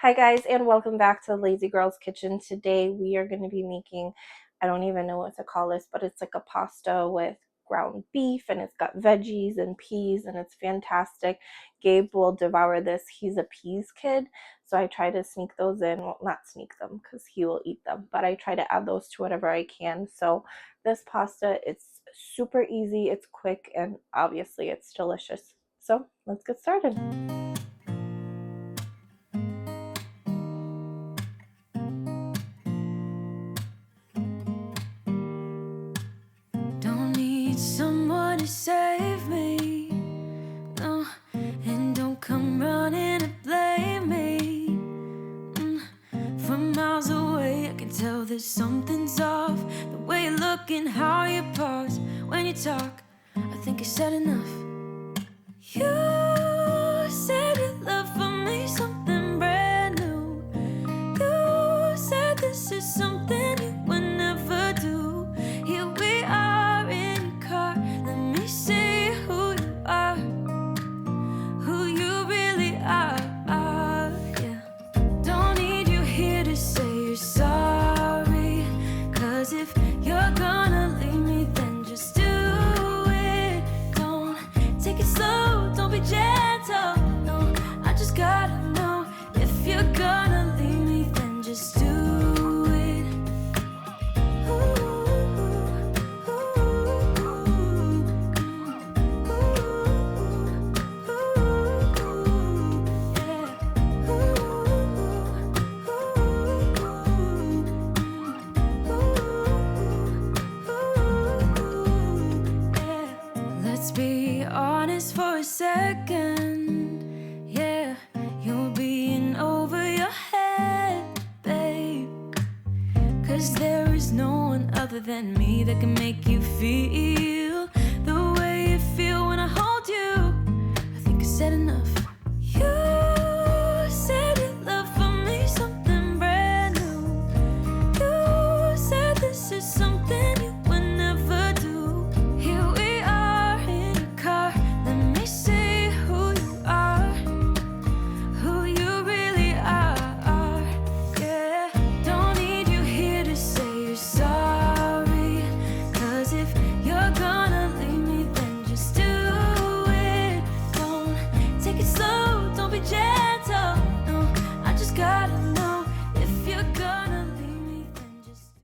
Hi guys, and welcome back to Lazy Girl's Kitchen. Today we are going to be making, I don't even know what to call this, but it's like a pasta with ground beef and it's got veggies and peas and it's fantastic. Gabe will devour this. He's a peas kid, so I try to sneak those in. Well, not sneak them because he will eat them, but I try to add those to whatever I can. So this pasta, it's super easy, it's quick, and obviously it's delicious. So let's get started. Don't need someone to save me, no, and don't come running to blame me. From miles away I can tell that something's off. The way you look and how you pause when you talk, I think I said enough. You said your love for me something brand new. You said this is something you would never do. Here we are in your car. Let me see who you are, who you really are. Yeah. Don't need you here to say you're sorry, 'cause if you're gonna leave me, then just do it. Don't take it slow, don't be gentle. No, I just gotta know if you're gonna leave me, then just do it. Let's be honest for a second. Yeah, you're being over your head, babe. 'Cause there is no one other than me that can make you feel